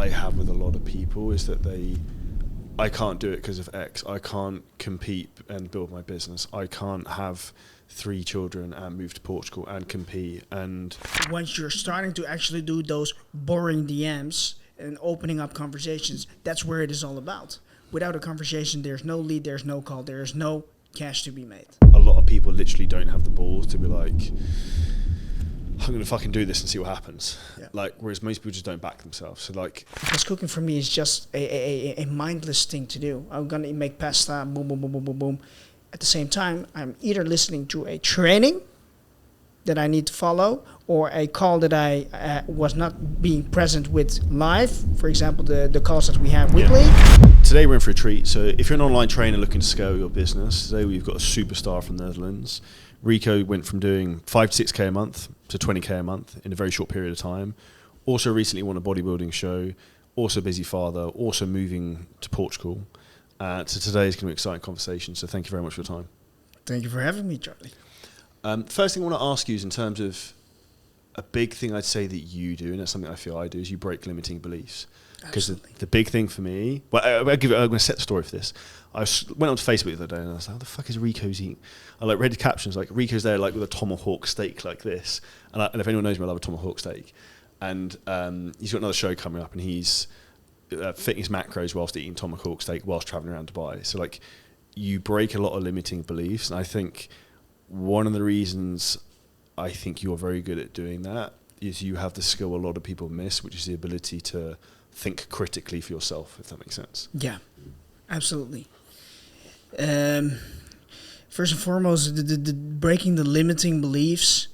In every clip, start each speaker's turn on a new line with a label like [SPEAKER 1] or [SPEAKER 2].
[SPEAKER 1] I have with a lot of people is that I can't do it because of X. I can't compete and build my business. I can't have 3 children and move to Portugal and compete. And
[SPEAKER 2] once you're starting to actually do those boring DMs and opening up conversations, that's where it is all about. Without a conversation, there's no lead, there's no call, there's no cash to be made.
[SPEAKER 1] a lot of people literally don't have the balls to be like, I'm going to fucking do this and see what happens.
[SPEAKER 2] Yeah.
[SPEAKER 1] Like, whereas most people just don't back themselves. So like,
[SPEAKER 2] Because cooking for me is just a mindless thing to do. I'm going to make pasta, boom, boom, boom, boom, boom, boom. At the same time, I'm either listening to a training that I need to follow or a call that I was not being present with live. For example, the calls that we have weekly.
[SPEAKER 1] Yeah. Today we're in for a treat. So if you're an online trainer looking to scale your business, today we've got a superstar from the Netherlands. Rico went from doing 5 to 6K a month to 20K a month in a very short period of time. Also recently won a bodybuilding show, also a busy father, also moving to Portugal. So today is going to be an exciting conversation. So thank you very much for your time.
[SPEAKER 2] Thank you for having me, Charlie.
[SPEAKER 1] First thing I want to ask you is in terms of a big thing I'd say that you do, and that's something I feel I do, is you break limiting beliefs. Because the big thing for me, well, I'm going to set the story for this. Went on to Facebook the other day and I was like, how the fuck is Rico's eating? I read the captions, like Rico's there like with a tomahawk steak like this. And if anyone knows me, I love a tomahawk steak. And he's got another show coming up and he's fitting his macros whilst eating tomahawk steak whilst traveling around Dubai. So like you break a lot of limiting beliefs. And I think one of the reasons I think you're very good at doing that is you have the skill a lot of people miss, which is the ability to think critically for yourself, if that makes sense.
[SPEAKER 2] Yeah, absolutely. First and foremost, the breaking the limiting beliefs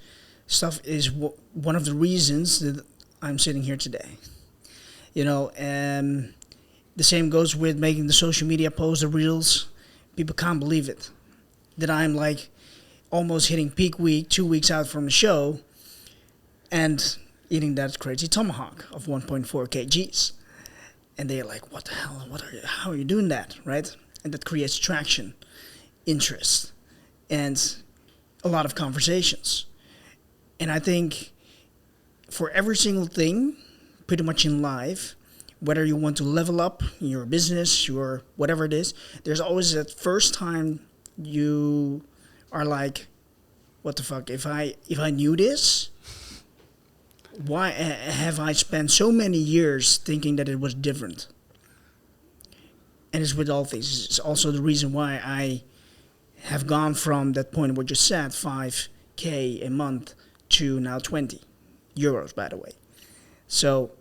[SPEAKER 2] stuff is one of the reasons that I'm sitting here today. You know, the same goes with making the social media posts, the reels. People can't believe it. That I'm like almost hitting peak week, 2 weeks out from the show, and eating that crazy tomahawk of 1.4 kgs. And they're like, what the hell? How are you doing that, right? And that creates traction, interest, and a lot of conversations. And I think for every single thing, pretty much in life, whether you want to level up in your business, your whatever it is, there's always that first time you are like, what the fuck, if I knew this, why have I spent so many years thinking that it was different? And it's with all things. It's also the reason why I have gone from that point what you said, 5K a month, to now 20 euros, by the way. So,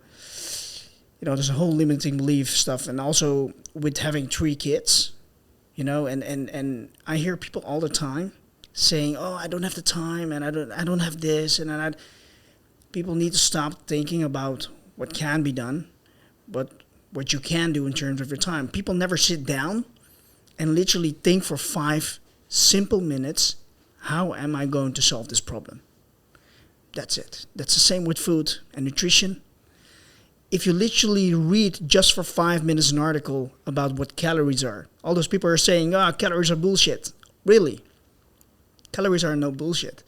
[SPEAKER 2] you know, there's a whole limiting belief stuff. And also with having 3 kids, you know, and I hear people all the time saying, oh, I don't have the time, and I don't have this, and people need to stop thinking about what can be done, but what you can do in terms of your time. People never sit down and literally think for 5 simple minutes, how am I going to solve this problem? That's it. That's the same with food and nutrition. If you literally read just for 5 minutes an article about what calories are, all those people are saying, calories are bullshit. Really? Calories are no bullshit.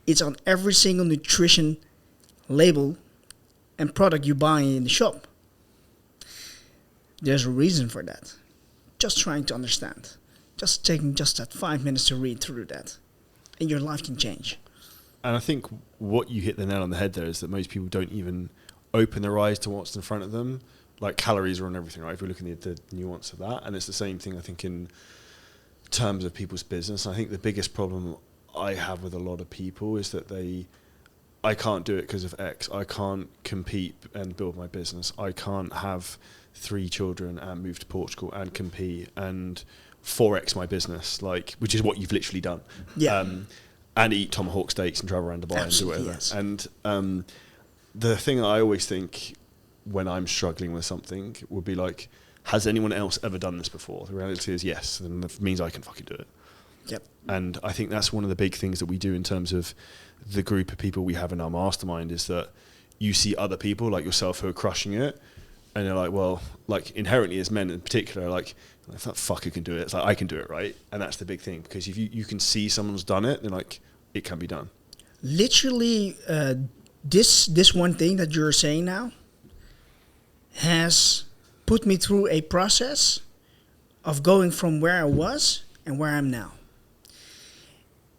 [SPEAKER 2] It's on every single nutrition label and product you buy in the shop. There's a reason for that. Just trying to understand. Just taking just that 5 minutes to read through that. And your life can change.
[SPEAKER 1] And I think what you hit the nail on the head there is that most people don't even open their eyes to what's in front of them. Like calories are on everything, right? If we're looking at the nuance of that. And it's the same thing, I think, in terms of people's business. I think the biggest problem I have with a lot of people is that I can't do it because of X. I can't compete and build my business. I can't have 3 children and move to Portugal and compete and 4X my business, like, which is what you've literally done.
[SPEAKER 2] Yeah.
[SPEAKER 1] And eat tomahawk steaks and travel around Dubai.
[SPEAKER 2] Absolutely,
[SPEAKER 1] and do whatever.
[SPEAKER 2] yes.
[SPEAKER 1] And the thing I always think when I'm struggling with something would be like, has anyone else ever done this before? The reality is yes, and that means I can fucking do it.
[SPEAKER 2] Yep.
[SPEAKER 1] And I think that's one of the big things that we do in terms of the group of people we have in our mastermind is that you see other people like yourself who are crushing it, and you're like, well, like inherently as men in particular, like if that fucker can do it, it's like I can do it, right? And that's the big thing, because if you can see someone's done it, then like it can be done.
[SPEAKER 2] Literally, this one thing that you're saying now has put me through a process of going from where I was and where I'm now.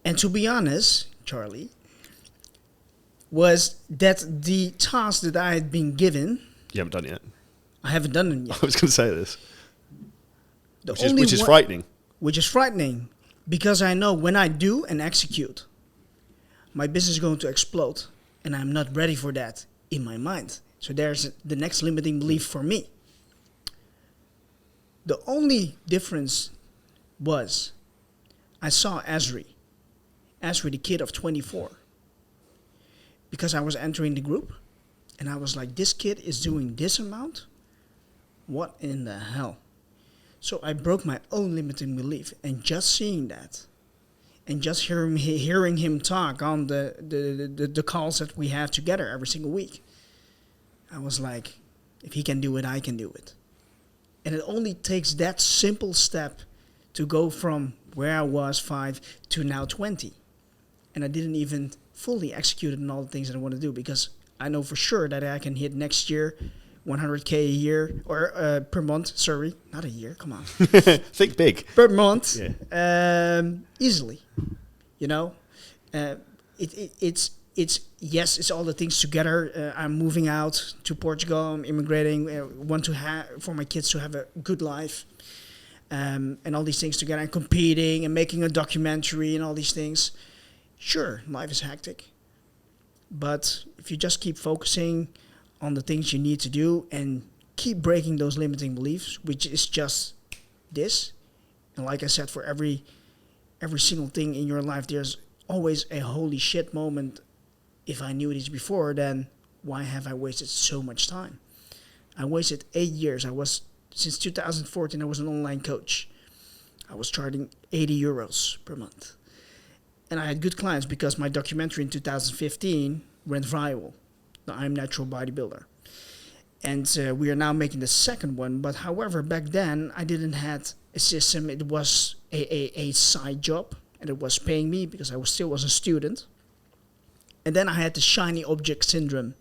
[SPEAKER 2] And to be honest, Charlie, was that the task that I had been given.
[SPEAKER 1] You haven't done it yet.
[SPEAKER 2] I haven't done it yet.
[SPEAKER 1] I was going to say this.
[SPEAKER 2] The
[SPEAKER 1] Which is frightening.
[SPEAKER 2] Which is frightening, because I know when I do and execute, my business is going to explode, and I'm not ready for that in my mind. So there's the next limiting belief for me. The only difference was I saw Asri, the kid of 24, because I was entering the group, and I was like, this kid is doing this amount? What in the hell? So I broke my own limiting belief, and just seeing that, and just hearing him talk on the calls that we have together every single week, I was like, if he can do it, I can do it. And it only takes that simple step to go from where I was 5 to now 20. And I didn't even fully execute on all the things that I want to do, because I know for sure that I can hit next year 100K a year, or per month, sorry, not a year, come on.
[SPEAKER 1] Think big.
[SPEAKER 2] Per month,
[SPEAKER 1] yeah.
[SPEAKER 2] Easily, you know. It's yes, it's all the things together. I'm moving out to Portugal, I'm immigrating, want to have, for my kids to have a good life, and all these things together, and competing and making a documentary and all these things. Sure, life is hectic, but if you just keep focusing on the things you need to do and keep breaking those limiting beliefs, which is just this. And like I said, for every single thing in your life, there's always a holy shit moment. If I knew this before, then why have I wasted so much time? I wasted 8 years. Since 2014, I was an online coach. I was charging 80 euros per month. And I had good clients because my documentary in 2015 went viral. I'm Natural Bodybuilder. And we are now making the second one. But however, back then, I didn't have a system. It was a side job. And it was paying me because I still was a student. And then I had the shiny object syndrome.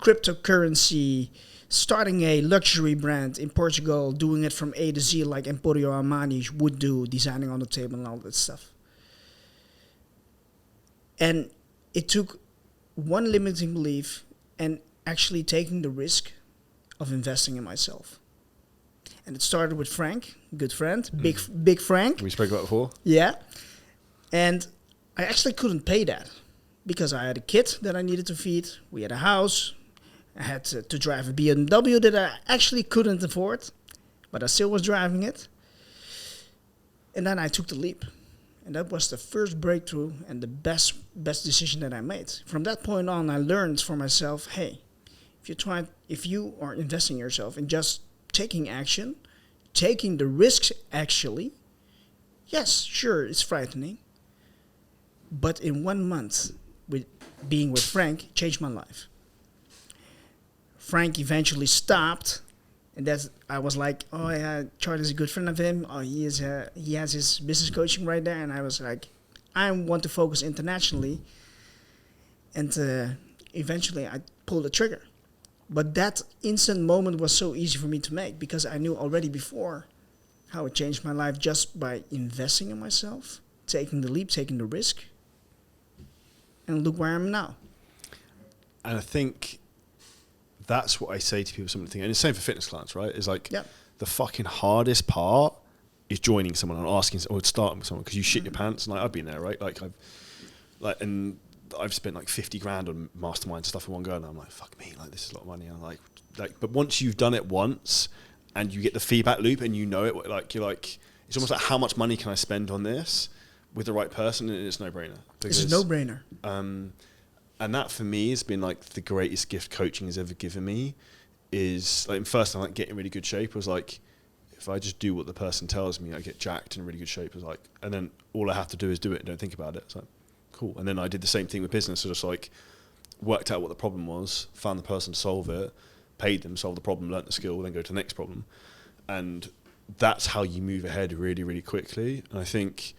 [SPEAKER 2] Cryptocurrency. Starting a luxury brand in Portugal. Doing it from A to Z like Emporio Armani would do. Designing on the table and all that stuff. And it took one limiting belief and actually taking the risk of investing in myself. And it started with Frank, good friend, big Frank.
[SPEAKER 1] We spoke about before.
[SPEAKER 2] Yeah. And I actually couldn't pay that because I had a kid that I needed to feed. We had a house. I had to drive a BMW that I actually couldn't afford, but I still was driving it. And then I took the leap. And that was the first breakthrough and the best decision that I made. From that point on, I learned for myself, hey, if you are investing in yourself and just taking action, taking the risks actually, yes, sure, it's frightening. But in 1 month, with being with Frank, it changed my life. Frank eventually stopped. And I was like, oh yeah, Charlie is a good friend of him. Oh, he has his business coaching right there. And I was like, I want to focus internationally. And eventually I pulled the trigger. But that instant moment was so easy for me to make because I knew already before how it changed my life just by investing in myself, taking the leap, taking the risk. And look where I am now.
[SPEAKER 1] And I think that's what I say to people, something, and it's the same for fitness clients, right? It's like the fucking hardest part is joining someone and asking or starting with someone because you shit your pants. And like, I've been there, right? I've spent like 50 grand on mastermind stuff in one go, and I'm like, fuck me, like this is a lot of money. And I'm like, but once you've done it once and you get the feedback loop and you know it, like you're like, it's almost like how much money can I spend on this with the right person, and it's no brainer.
[SPEAKER 2] It's a no brainer.
[SPEAKER 1] And that for me has been like the greatest gift coaching has ever given me. Is like first time like getting in really good shape. I was like, if I just do what the person tells me, I get jacked in really good shape. I was like, and then all I have to do is do it and don't think about it. It's like, cool. And then I did the same thing with business. So just like worked out what the problem was, found the person to solve it, paid them, solved the problem, learnt the skill, then go to the next problem. And that's how you move ahead really, really quickly. And I think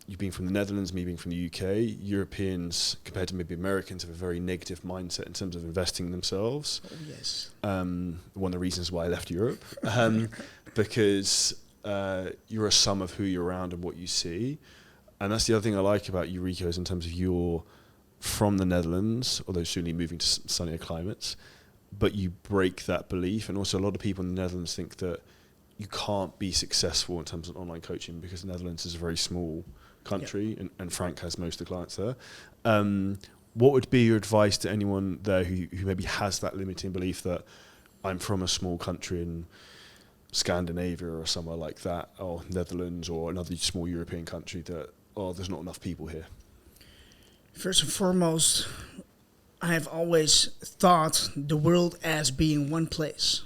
[SPEAKER 1] you being from the Netherlands, me being from the UK, Europeans compared to maybe Americans have a very negative mindset in terms of investing in themselves.
[SPEAKER 2] Oh, yes.
[SPEAKER 1] One of the reasons why I left Europe, because you're a sum of who you're around and what you see. And that's the other thing I like about you, Rico, is in terms of you're from the Netherlands, although soon moving to sunnier climates, but you break that belief. And also a lot of people in the Netherlands think that you can't be successful in terms of online coaching because the Netherlands is a very small country, and Frank has most of the clients there. What would be your advice to anyone there who maybe has that limiting belief that I'm from a small country in Scandinavia or somewhere like that, or Netherlands or another small European country, that, there's not enough people here?
[SPEAKER 2] First and foremost, I have always thought the world as being one place.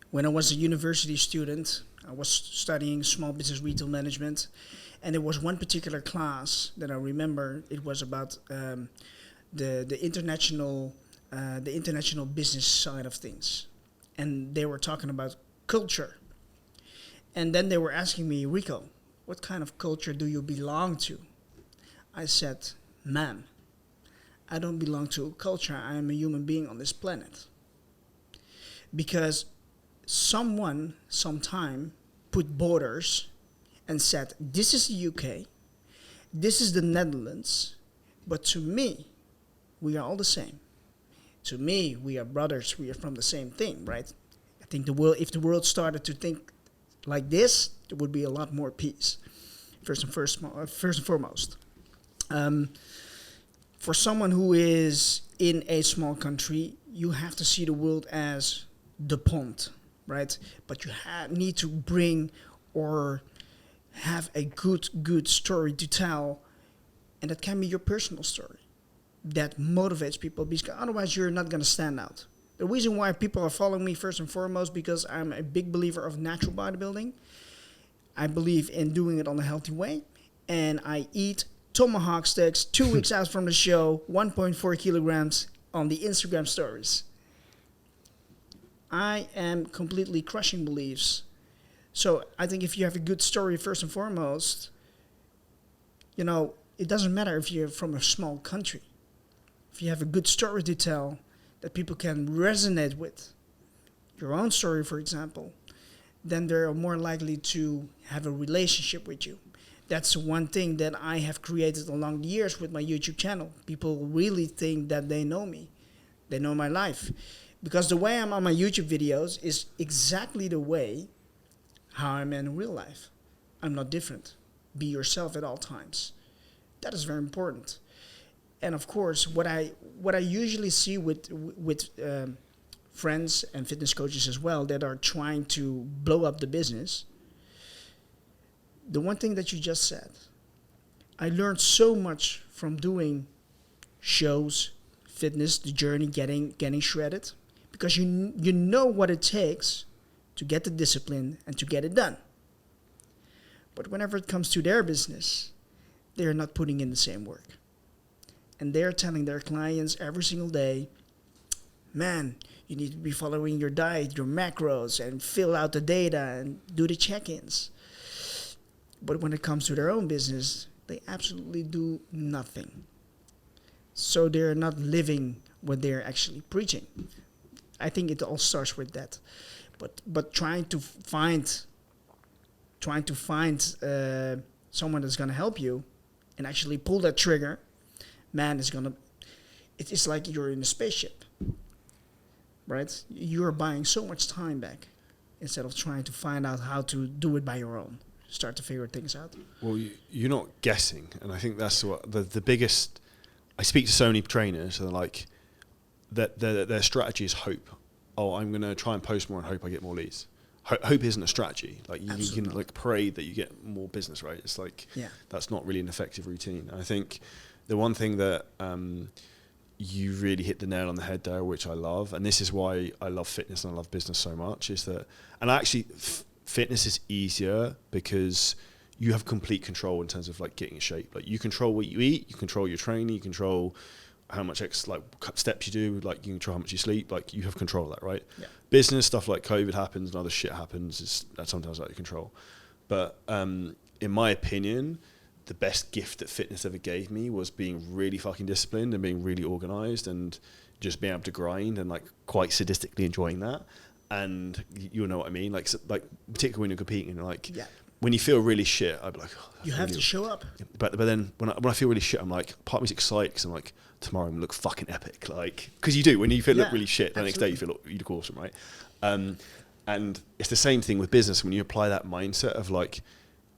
[SPEAKER 2] When I was a university student, I was studying small business retail management, and there was one particular class that I remember. It was about the international business side of things, and they were talking about culture. And then they were asking me, Rico, what kind of culture do you belong to? I said, ma'am, I don't belong to a culture. I am a human being on this planet. Because someone, sometime, put borders and said, this is the UK, this is the Netherlands, but to me, we are all the same. To me, we are brothers, we are from the same thing, right? I think if the world started to think like this, there would be a lot more peace, first and foremost. For someone who is in a small country, you have to see the world as the pond, right? But you need to bring or have a good story to tell, and that can be your personal story that motivates people, because otherwise you're not going to stand out. The reason why people are following me, first and foremost, because I'm a big believer of natural bodybuilding. I believe in doing it on a healthy way, and I eat tomahawk steaks 2 weeks out from the show, 1.4 kilograms on the Instagram stories. I am completely crushing beliefs. So I think if you have a good story, first and foremost, it doesn't matter if you're from a small country. If you have a good story to tell that people can resonate with, your own story, for example, then they're more likely to have a relationship with you. That's one thing that I have created along the years with my YouTube channel. People really think that they know me. They know my life. Because the way I'm on my YouTube videos is exactly the way how I'm in real life. I'm not different. Be yourself at all times. That is very important. And of course, what I usually see with friends and fitness coaches as well that are trying to blow up the business, the one thing that you just said, I learned so much from doing shows, fitness, the journey, getting shredded, because you know what it takes to get the discipline and to get it done. But whenever it comes to their business, they're not putting in the same work. And they're telling their clients every single day, man, you need to be following your diet, your macros, and fill out the data and do the check-ins. But when it comes to their own business, they absolutely do nothing. So they're not living what they're actually preaching. I think it all starts with that. But trying to find someone that's gonna help you and actually pull that trigger, man, it's like you're in a spaceship, right? You're buying so much time back instead of trying to find out how to do it by your own. Start to figure things out.
[SPEAKER 1] Well, you're not guessing, and I think that's what the biggest. I speak to so many trainers, and like that their strategy is hope. Oh, I'm going to try and post more and hope I get more leads. Hope isn't a strategy. Like you can like pray that you get more business, right? It's like that's not really an effective routine. And I think the one thing that you really hit the nail on the head there, which I love, and this is why I love fitness and I love business so much, is that, and actually fitness is easier because you have complete control in terms of like getting in shape. Like you control what you eat, you control your training, you control how much steps you do, like you control how much you sleep, like you have control of that, right? Yeah. Business stuff like COVID happens and other shit happens, that's sometimes out of your control. But in my opinion, the best gift that fitness ever gave me was being really fucking disciplined and being really organized and just being able to grind and like quite sadistically enjoying that. And you know what I mean? Like particularly when you're competing, like when you feel really shit, I'd be like, oh,
[SPEAKER 2] you have to show up.
[SPEAKER 1] But then when I feel really shit, I'm like, part of me's excited because I'm like, tomorrow I'm gonna look fucking epic. Like, because you do, when you feel look really shit, the next day you look awesome, right? And it's the same thing with business. When you apply that mindset of like,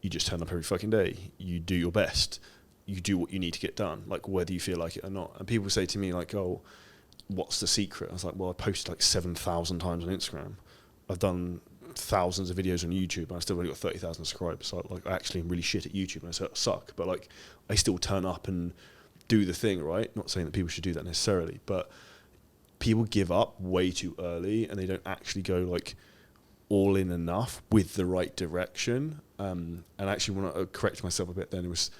[SPEAKER 1] you just turn up every fucking day, you do your best, you do what you need to get done, like whether you feel like it or not. And people say to me like, oh, what's the secret? I was like, well, I posted like 7,000 times on Instagram. I've done thousands of videos on YouTube and I still only got 30,000 subscribers. So like, I actually am really shit at YouTube and I suck, but like, I still turn up and do the thing, right? Not saying that people should do that necessarily, but people give up way too early and they don't actually go like all in enough with the right direction. And actually when I correct myself a bit then, it was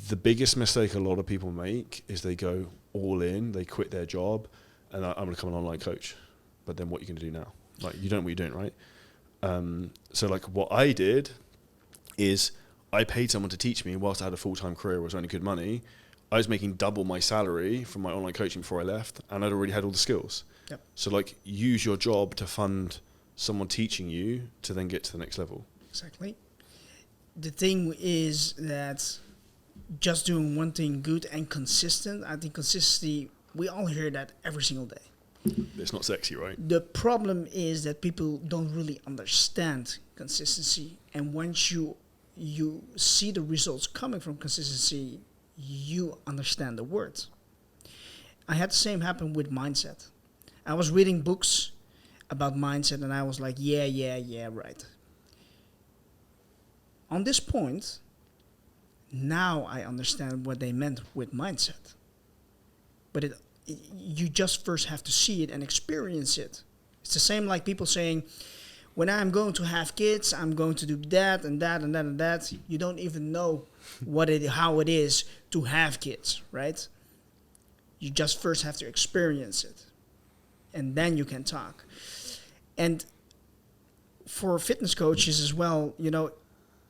[SPEAKER 1] the biggest mistake a lot of people make is they go all in, they quit their job and I'm going to become an online coach. But then what are you going to do now? Like you don't know what you're doing, right? So like what I did is I paid someone to teach me whilst I had a full-time career, was earning good money. I was making double my salary from my online coaching before I left and I'd already had all the skills. Yep. So like use your job to fund someone teaching you to then get to the next level.
[SPEAKER 2] Exactly. The thing is that just doing one thing good and consistent, I think consistency, we all hear that every single day.
[SPEAKER 1] It's not sexy, right?
[SPEAKER 2] The problem is that people don't really understand consistency. And once you see the results coming from consistency, you understand the word. I had the same happen with mindset. I was reading books about mindset and I was like, yeah, right. On this point, now I understand what they meant with mindset. But you just first have to see it and experience it. It's the same like people saying, when I'm going to have kids, I'm going to do that and that and that and that. You don't even know how it is to have kids, right? You just first have to experience it. And then you can talk. And for fitness coaches as well, you know,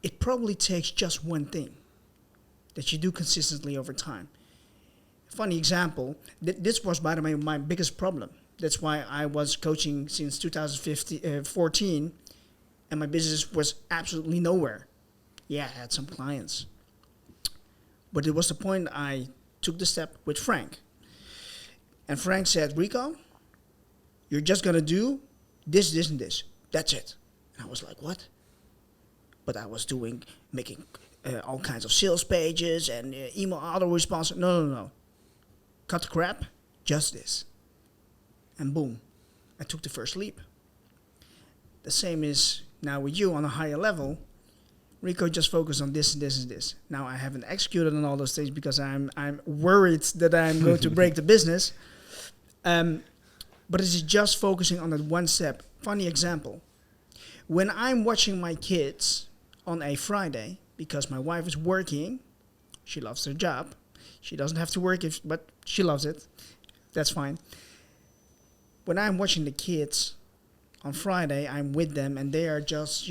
[SPEAKER 2] it probably takes just one thing that you do consistently over time. Funny example, this was, by the way, my biggest problem. That's why I was coaching since 2014, and my business was absolutely nowhere. Yeah, I had some clients. But it was the point I took the step with Frank. And Frank said, Rico, you're just going to do this, this, and this. That's it. And I was like, what? But I was making all kinds of sales pages and email auto-response. No. Cut the crap, just this. And boom, I took the first leap. The same is now with you on a higher level. Rico just focused on this and this and this. Now I haven't executed on all those things because I'm worried that I'm going to break the business. But it's just focusing on that one step. Funny example. When I'm watching my kids on a Friday, because my wife is working, she loves her job. She doesn't have to work, but she loves it. That's fine. When I'm watching the kids on Friday, I'm with them, and they are just,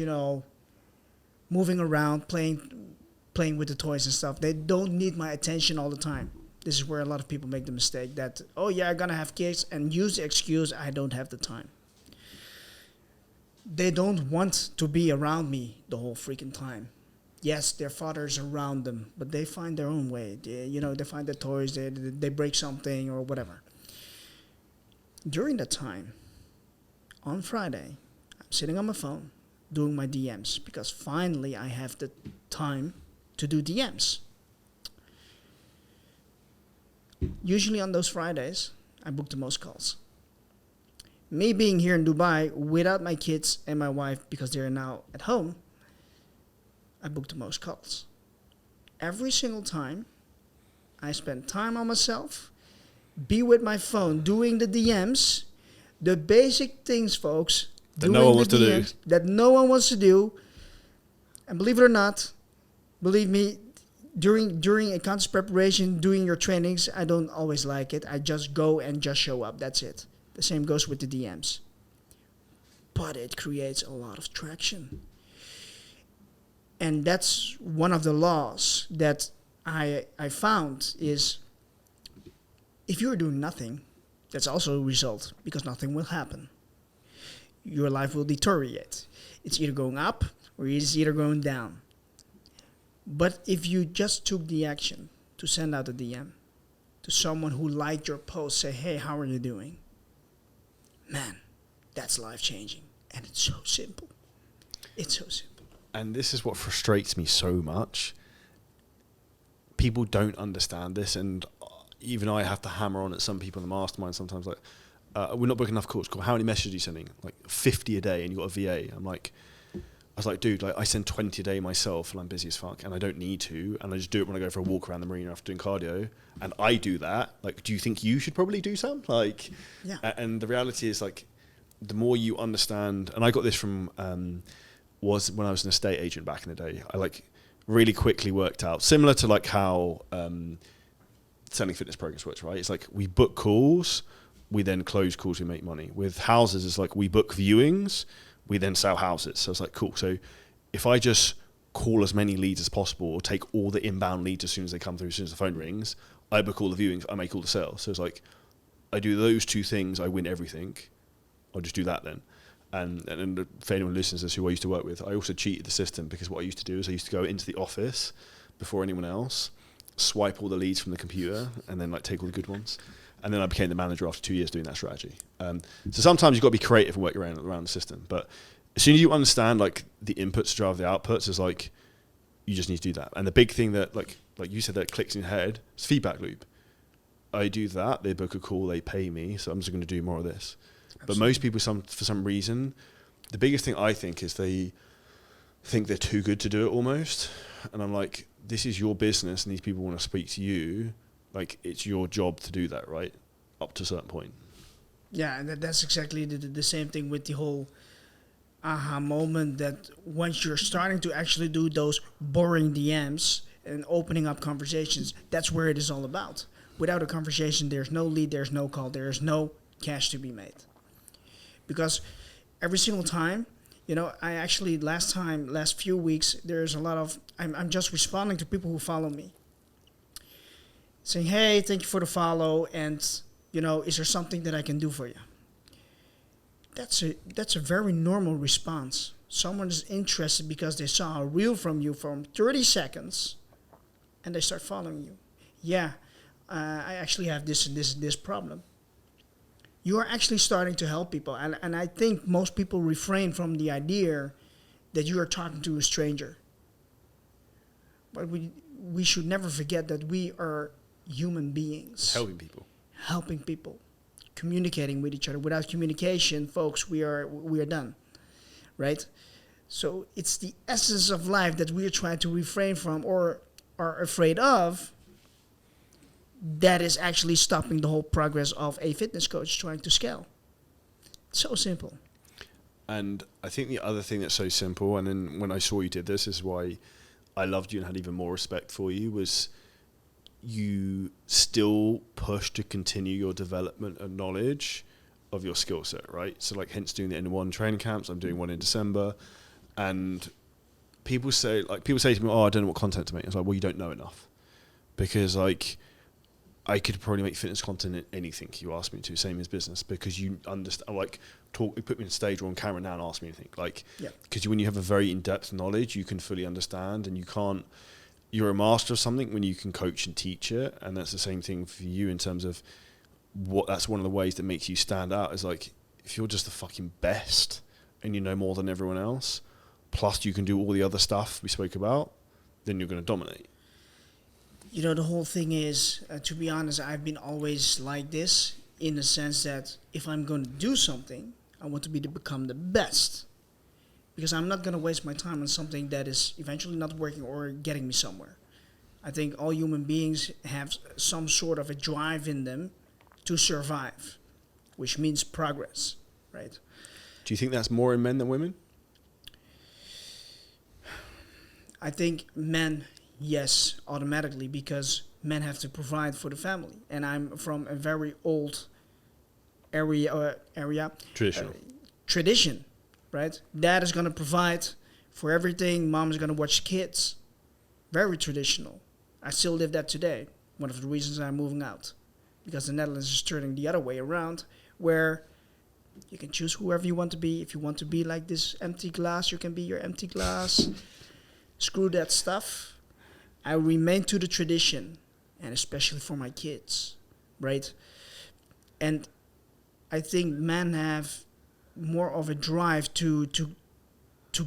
[SPEAKER 2] moving around, playing with the toys and stuff. They don't need my attention all the time. This is where a lot of people make the mistake that, oh yeah, I'm going to have kids, and use the excuse, I don't have the time. They don't want to be around me the whole freaking time. Yes, their father's around them, but they find their own way. They find their toys, they break something or whatever. During that time, on Friday, I'm sitting on my phone doing my DMs because finally I have the time to do DMs. Usually on those Fridays, I book the most calls. Me being here in Dubai without my kids and my wife because they're now at home, I book the most calls. Every single time, I spend time on myself, be with my phone, doing the DMs, the basic things, folks,
[SPEAKER 1] that no one wants to do.
[SPEAKER 2] That no one wants to do. And believe it or not, believe me, during a contest preparation, doing your trainings, I don't always like it. I just go and just show up. That's it. The same goes with the DMs. But it creates a lot of traction. And that's one of the laws that I found is if you're doing nothing, that's also a result because nothing will happen. Your life will deteriorate. It's either going up or it's either going down. But if you just took the action to send out a DM to someone who liked your post, say, hey, how are you doing? Man, that's life changing. And it's so simple. It's so simple.
[SPEAKER 1] And this is what frustrates me so much. People don't understand this, and even I have to hammer on at some people in the mastermind sometimes, like, we're not booking enough calls. How many messages are you sending? Like 50 a day, and you've got a VA. I was like, dude, like I send 20 a day myself, and I'm busy as fuck, and I don't need to, and I just do it when I go for a walk around the marina after doing cardio, and I do that. Like, do you think you should probably do some? Like,
[SPEAKER 2] yeah.
[SPEAKER 1] And the reality is, like, the more you understand, and I got this from was when I was an estate agent back in the day. I like really quickly worked out, similar to like how selling fitness programs works, right? It's like we book calls, we then close calls, we make money. With houses, it's like we book viewings, we then sell houses. So it's like, cool. So if I just call as many leads as possible or take all the inbound leads as soon as they come through, as soon as the phone rings, I book all the viewings, I make all the sales. So it's like, I do those two things, I win everything. I'll just do that then. And for anyone who listens to this who I used to work with, I also cheated the system because what I used to do is I used to go into the office before anyone else, swipe all the leads from the computer, and then like take all the good ones. And then I became the manager after 2 years doing that strategy. So sometimes you've got to be creative and work around the system. But as soon as you understand like the inputs drive the outputs, is like you just need to do that. And the big thing that like you said that clicks in your head is feedback loop. I do that, they book a call, they pay me, so I'm just going to do more of this. Absolutely. But most people, for some reason, the biggest thing I think is they think they're too good to do it almost. And I'm like, this is your business and these people want to speak to you. Like, it's your job to do that, right? Up to a certain point.
[SPEAKER 2] Yeah, and that's exactly the same thing with the whole aha moment, that once you're starting to actually do those boring DMs and opening up conversations, that's where it is all about. Without a conversation, there's no lead, there's no call, there's no cash to be made. Because every single time, I actually last few weeks, there's a lot of, I'm just responding to people who follow me. Saying, hey, thank you for the follow, and, is there something that I can do for you? That's a very normal response. Someone is interested because they saw a reel from you from 30 seconds, and they start following you. Yeah, I actually have this and this and this problem. You are actually starting to help people. And I think most people refrain from the idea that you are talking to a stranger. But we should never forget that we are human beings. Helping people. Communicating with each other. Without communication, folks, we are done. Right? So it's the essence of life that we are trying to refrain from or are afraid of, that is actually stopping the whole progress of a fitness coach trying to scale. So simple.
[SPEAKER 1] And I think the other thing that's so simple, and then when I saw you did this is why I loved you and had even more respect for you, was you still push to continue your development and knowledge of your skill set, right? So like hence doing the N1 training camps, I'm doing one in December, and people say to me, oh, I don't know what content to make. I was like, well, you don't know enough. Because like, I could probably make fitness content in anything you ask me to, same as business, because you understand, like, put me on stage or on camera now and ask me anything. Like, because when you have a very in-depth knowledge, you can fully understand, and you're a master of something when you can coach and teach it. And that's the same thing for you in terms of that's one of the ways that makes you stand out, is like, if you're just the fucking best and you know more than everyone else, plus you can do all the other stuff we spoke about, then you're going to dominate.
[SPEAKER 2] The whole thing is, to be honest, I've been always like this, in the sense that if I'm going to do something, I want to become the best. Because I'm not going to waste my time on something that is eventually not working or getting me somewhere. I think all human beings have some sort of a drive in them to survive, which means progress, right?
[SPEAKER 1] Do you think that's more in men than women?
[SPEAKER 2] I think men... Yes, automatically, because men have to provide for the family. And I'm from a very old area.
[SPEAKER 1] Traditional.
[SPEAKER 2] Tradition, right? Dad is going to provide For everything, mom's gonna watch kids. Very traditional. I still live that today. One of the reasons I'm moving out. Because the Netherlands is turning the other way around, where you can choose whoever you want to be. If you want to be like this empty glass, you can be your empty glass. Screw that stuff. I remain to the tradition, and especially for my kids, right? And I think men have more of a drive to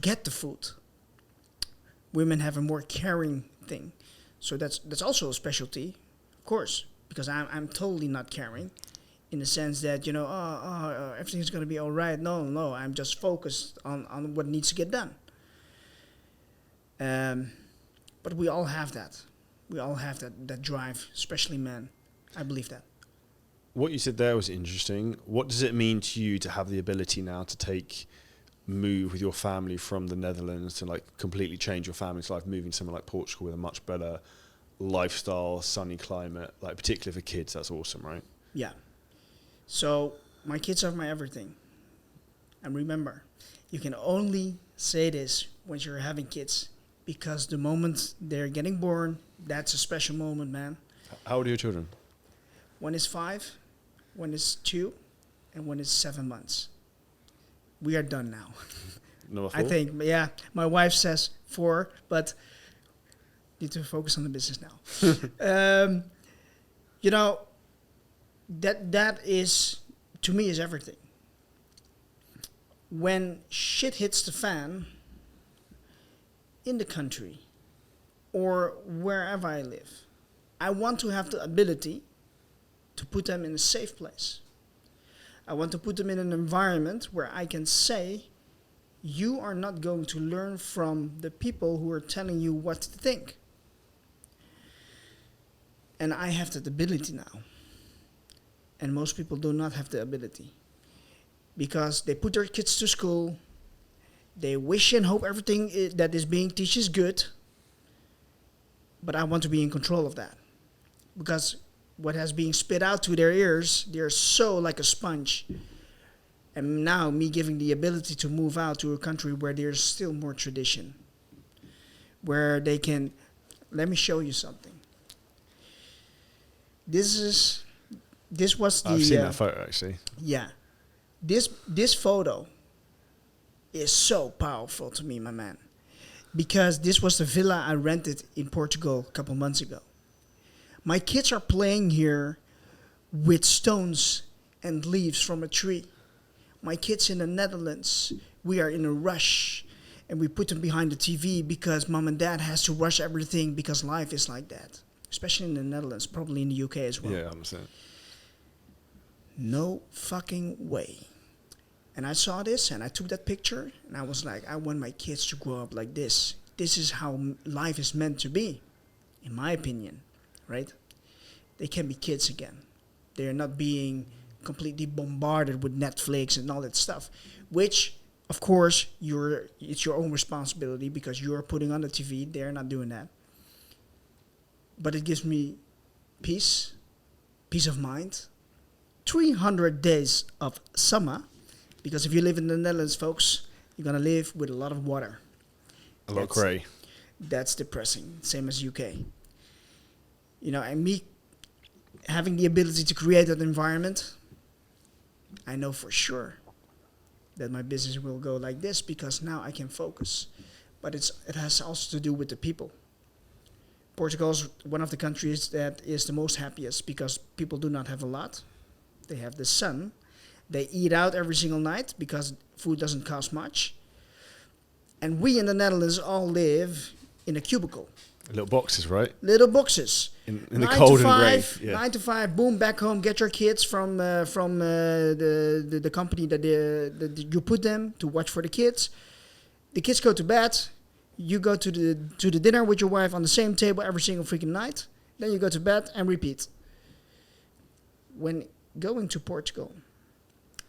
[SPEAKER 2] get the food. Women have a more caring thing. So that's also a specialty, of course, because I'm totally not caring in the sense that, everything's going to be all right. No, I'm just focused on what needs to get done. But we all have that. We all have that drive, especially men. I believe that.
[SPEAKER 1] What you said there was interesting. What does it mean to you to have the ability now to move with your family from the Netherlands to like completely change your family's life, moving somewhere like Portugal with a much better lifestyle, sunny climate, like particularly for kids? That's awesome, right?
[SPEAKER 2] Yeah. So my kids are my everything. And remember, you can only say this when you're having kids, because the moment they're getting born, that's a special moment, man.
[SPEAKER 1] How old are your children?
[SPEAKER 2] One is 5, one is 2, and one is 7 months. We are done now.
[SPEAKER 1] Number 4?
[SPEAKER 2] I think, yeah. My wife says 4, but need to focus on the business now. That is, to me, is everything. When shit hits the fan in the country or wherever I live, I want to have the ability to put them in a safe place. I want to put them in an environment where I can say, you are not going to learn from the people who are telling you what to think. And I have that ability now. And most people do not have the ability. Because they put their kids to school, they wish and hope everything that is being taught is good, but I want to be in control of that. Because what has being spit out to their ears, they're so like a sponge. And now me giving the ability to move out to a country where there's still more tradition, where they can, let me show you something. This was the...
[SPEAKER 1] I've seen that photo, actually.
[SPEAKER 2] Yeah. This photo is so powerful to me, my man. Because this was the villa I rented in Portugal a couple months ago. My kids are playing here with stones and leaves from a tree. My kids in the Netherlands, we are in a rush. And we put them behind the TV because mom and dad has to rush everything because life is like that. Especially in the Netherlands, probably in the UK as well.
[SPEAKER 1] Yeah, I understand.
[SPEAKER 2] No fucking way. And I saw this and I took that picture and I was like, I want my kids to grow up like this. This is how life is meant to be, in my opinion, right? They can be kids again. They're not being completely bombarded with Netflix and all that stuff, which, of course, it's your own responsibility because you're putting on the TV. They're not doing that. But it gives me peace of mind. 300 days of summer, because if you live in the Netherlands, folks, you're going to live with a lot of water.
[SPEAKER 1] A lot of grey.
[SPEAKER 2] That's depressing, same as UK. And me having the ability to create that environment, I know for sure that my business will go like this because now I can focus. But it has also to do with the people. Portugal is one of the countries that is the most happiest because people do not have a lot. They have the sun. They eat out every single night because food doesn't cost much. And we in the Netherlands all live in a cubicle.
[SPEAKER 1] Little boxes, right?
[SPEAKER 2] Little boxes.
[SPEAKER 1] In the cold and grey. Yeah.
[SPEAKER 2] 9 to 5, boom, back home, get your kids from the company that you put them to watch for the kids. The kids go to bed. You go to the dinner with your wife on the same table every single freaking night. Then you go to bed and repeat. When going to Portugal,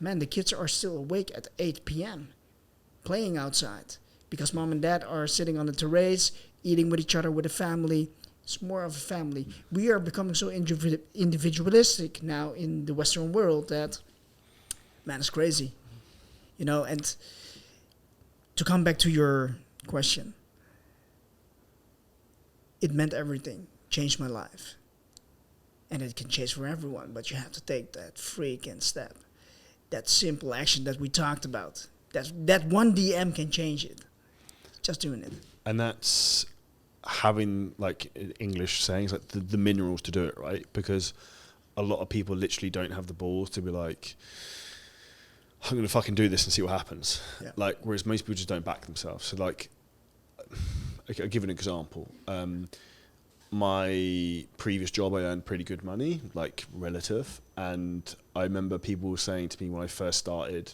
[SPEAKER 2] man, the kids are still awake at 8 p.m. playing outside because mom and dad are sitting on the terrace, eating with each other with the family. It's more of a family. We are becoming so individualistic now in the Western world that, man, it's crazy. And to come back to your question. It meant everything. Changed my life. And it can change for everyone, but you have to take that freaking step. That simple action that we talked about. That one DM can change it. Just doing it.
[SPEAKER 1] And that's having, like, English sayings, like the minerals to do it, right? Because a lot of people literally don't have the balls to be like, I'm going to fucking do this and see what happens.
[SPEAKER 2] Yeah.
[SPEAKER 1] Like, whereas most people just don't back themselves. So, like, I'll give an example. My previous job, I earned pretty good money, like relative. And I remember people saying to me when I first started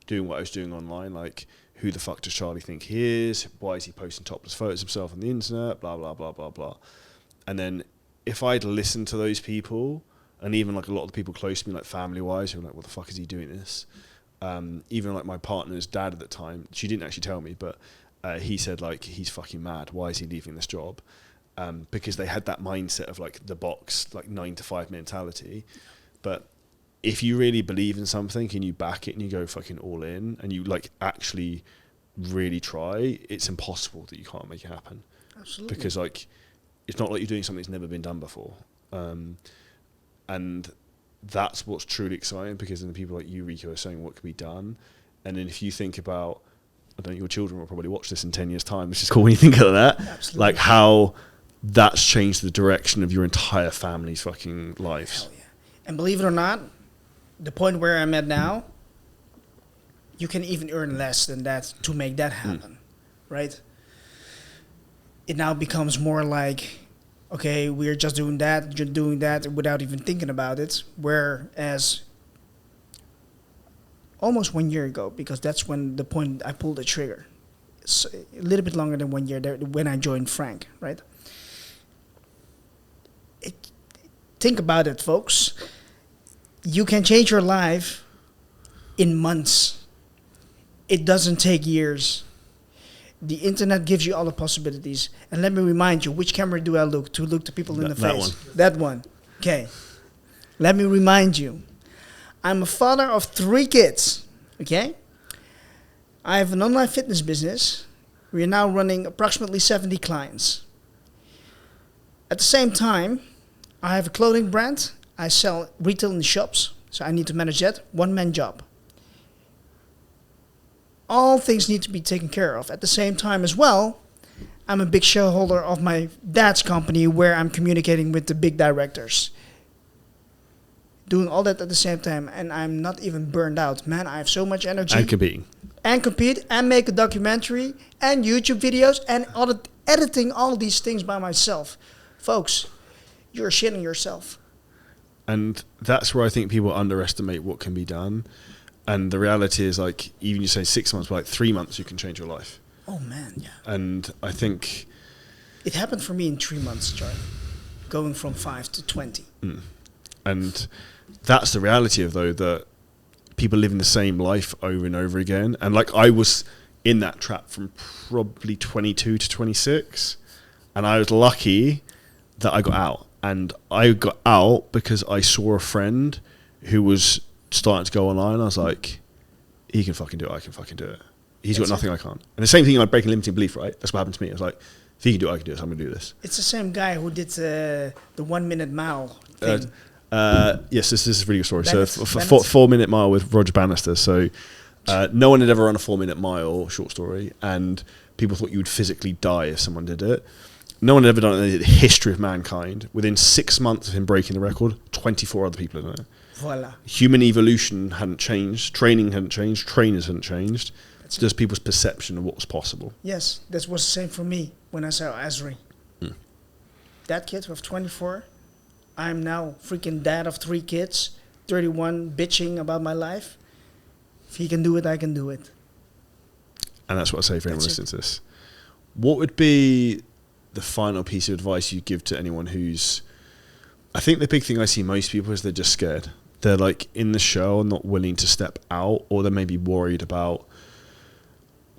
[SPEAKER 1] doing what I was doing online, like, who the fuck does Charlie think he is? Why is he posting topless photos of himself on the internet? Blah, blah, blah, blah, blah. And then if I'd listened to those people, and even like a lot of the people close to me, like family-wise, who were like, what the fuck is he doing this? Even like my partner's dad at the time, she didn't actually tell me, but he said, like, he's fucking mad. Why is he leaving this job? Because they had that mindset of like the box, like 9 to 5 mentality. But if you really believe in something and you back it and you go fucking all in and you like actually really try, it's impossible that you can't make it happen.
[SPEAKER 2] Absolutely.
[SPEAKER 1] Because like, it's not like you're doing something that's never been done before. And that's what's truly exciting, because then the people like you, Rico, are saying what can be done. And then if you think about, I don't know, your children will probably watch this in 10 years' time, which is cool when you think of that.
[SPEAKER 2] Absolutely.
[SPEAKER 1] Like how that's changed the direction of your entire family's fucking lives.
[SPEAKER 2] Hell yeah. And believe it or not, the point where I'm at now, you can even earn less than that to make that happen, right? It now becomes more like, okay, we're just doing that without even thinking about it. Whereas almost 1 year ago, because that's when the point I pulled the trigger. It's a little bit longer than 1 year there, when I joined Frank, right? Think about it, folks. You can change your life in months. It doesn't take years. The internet gives you all the possibilities. And let me remind you, which camera do I look to? Look to people in the face. That one. Okay. Let me remind you. I'm a father of 3 kids. Okay? I have an online fitness business. We are now running approximately 70 clients. At the same time, I have a clothing brand. I sell retail in the shops. So I need to manage that. One-man job. All things need to be taken care of. At the same time as well, I'm a big shareholder of my dad's company, where I'm communicating with the big directors. Doing all that at the same time, and I'm not even burned out. Man, I have so much energy.
[SPEAKER 1] And competing.
[SPEAKER 2] And compete, and make a documentary, and YouTube videos, and editing all these things by myself. Folks, you're shitting yourself.
[SPEAKER 1] And that's where I think people underestimate what can be done. And the reality is, like, even you say 6 months, but like 3 months, you can change your life.
[SPEAKER 2] Oh, man, yeah.
[SPEAKER 1] And I think
[SPEAKER 2] it happened for me in 3 months, Charlie. Going from 5 to 20.
[SPEAKER 1] And that's the reality of, though, that people live in the same life over and over again. And like, I was in that trap from probably 22 to 26. And I was lucky that I got out. And I got out because I saw a friend who was starting to go online. I was like, he can fucking do it, I can fucking do it. He's got nothing I can't. And the same thing, like breaking limiting belief, right? That's what happened to me. I was like, if he can do it, I can do it, so I'm going to do this.
[SPEAKER 2] It's the same guy who did the 1 minute mile thing.
[SPEAKER 1] Yes, this is a really good story. So 4 minute mile with Roger Bannister. So no one had ever run a 4 minute mile, short story, and people thought you would physically die if someone did it. No one had ever done it in the history of mankind. Within 6 months of him breaking the record, 24 other people had done it.
[SPEAKER 2] Voila.
[SPEAKER 1] Human evolution hadn't changed, training hadn't changed, trainers hadn't changed. It's just people's perception of what was possible.
[SPEAKER 2] Yes, that was the same for me when I saw Asri. That kid of 24, I'm now freaking dad of 3 kids, 31, bitching about my life. If he can do it, I can do it.
[SPEAKER 1] And that's what I say for anyone listening to this. What would be the final piece of advice you give to anyone who's... I think the big thing I see most people is they're just scared. They're like in the show and not willing to step out, or they're maybe worried about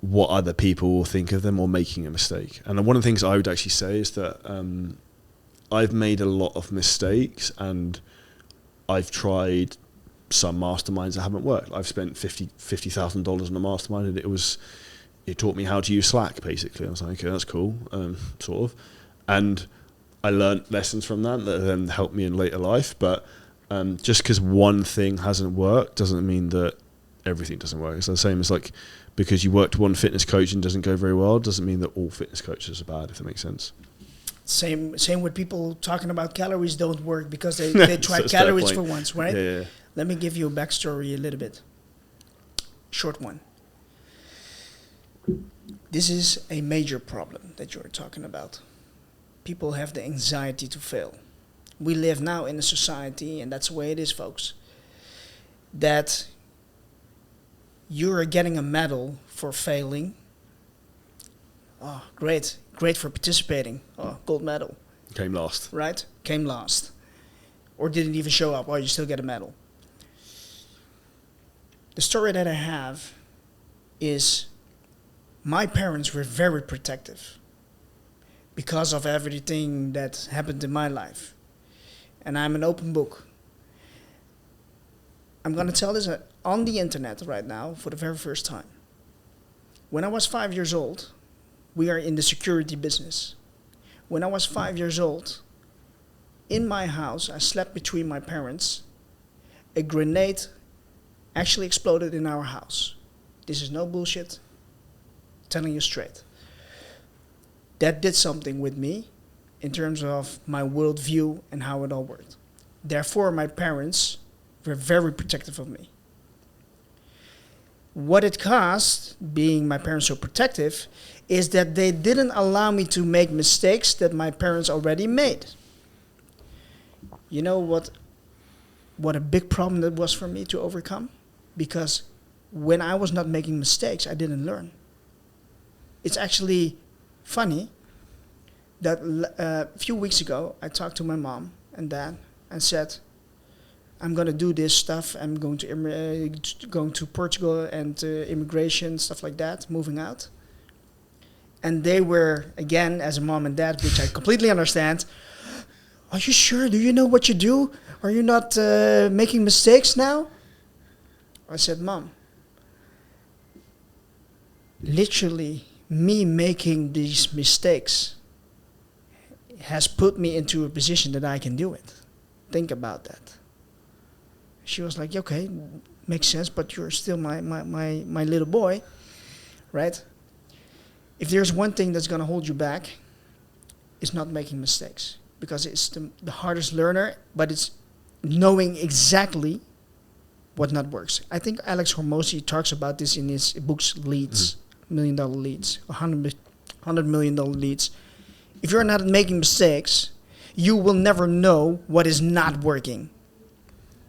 [SPEAKER 1] what other people will think of them or making a mistake. And one of the things I would actually say is that I've made a lot of mistakes, and I've tried some masterminds that haven't worked. I've spent $50,000 on a mastermind, and it taught me how to use Slack, basically. I was like, okay, that's cool, sort of. And I learned lessons from that then helped me in later life. But just because one thing hasn't worked doesn't mean that everything doesn't work. It's the same as like, because you worked one fitness coach and doesn't go very well, doesn't mean that all fitness coaches are bad, if that makes sense.
[SPEAKER 2] Same with people talking about calories don't work because they tried calories for once, right?
[SPEAKER 1] Yeah.
[SPEAKER 2] Let me give you a backstory a little bit. Short one. This is a major problem that you're talking about. People have the anxiety to fail. We live now in a society, and that's the way it is, folks, that you're getting a medal for failing. Oh, great for participating. Oh, gold medal.
[SPEAKER 1] Came last.
[SPEAKER 2] Right? Came last. Or didn't even show up. Oh, you still get a medal. The story that I have is my parents were very protective because of everything that happened in my life. And I'm an open book. I'm going to tell this on the internet right now for the very first time. When I was 5 years old, we are in the security business. When I was 5 years old, in my house, I slept between my parents. A grenade actually exploded in our house. This is no bullshit. Telling you straight. That did something with me in terms of my worldview and how it all worked. Therefore, my parents were very protective of me. What it cost, being my parents so protective, is that they didn't allow me to make mistakes that my parents already made. You know what a big problem that was for me to overcome? Because when I was not making mistakes, I didn't learn. It's actually funny that a few weeks ago, I talked to my mom and dad and said, I'm going to do this stuff. I'm going to Portugal and immigration, stuff like that, moving out. And they were, again, as a mom and dad, which I completely understand, are you sure? Do you know what you do? Are you not making mistakes now? I said, Mom, literally me making these mistakes has put me into a position that I can do it. Think about that. She was like, okay, makes sense, but you're still my little boy, right? If there's one thing that's going to hold you back, it's not making mistakes. Because it's the hardest learner, but it's knowing exactly what not works. I think Alex Hormozy talks about this in his books, Leads, $1 million leads, $100 million leads. If you're not making mistakes, you will never know what is not working.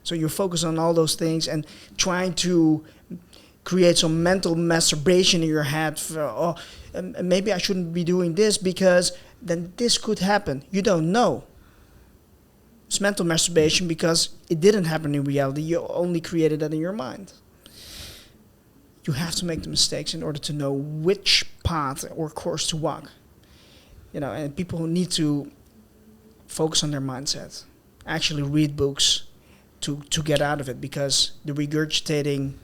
[SPEAKER 2] So you focus on all those things and trying to create some mental masturbation in your head. For, maybe I shouldn't be doing this because then this could happen. You don't know. It's mental masturbation because it didn't happen in reality. You only created that in your mind. You have to make the mistakes in order to know which path or course to walk. You know, and people need to focus on their mindset. Actually read books to get out of it, because the regurgitating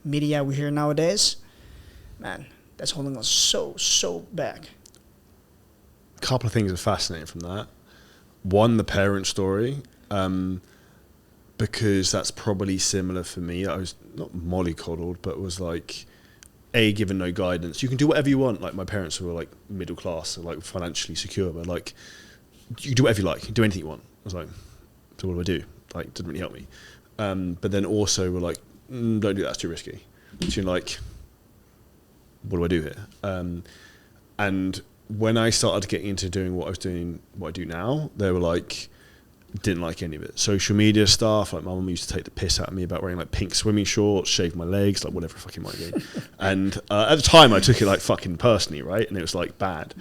[SPEAKER 2] media we hear nowadays, man, that's holding us so back.
[SPEAKER 1] A couple of things are fascinating from that. One, the parent story, because that's probably similar for me. I was not mollycoddled, but was like, given no guidance. You can do whatever you want. Like, my parents were like middle class, so like financially secure, but like, you can do whatever you like, do anything you want. I was like, so what do I do? Like, didn't really help me. But then also we're like, don't do that, it's too risky. So you're like, what do I do here? And when I started getting into doing what I was doing, what I do now, they were like, didn't like any of it. Social media stuff, like my mum used to take the piss out of me about wearing like pink swimming shorts, shave my legs, like whatever it fucking might be. And at the time I took it like fucking personally, right? And it was like bad.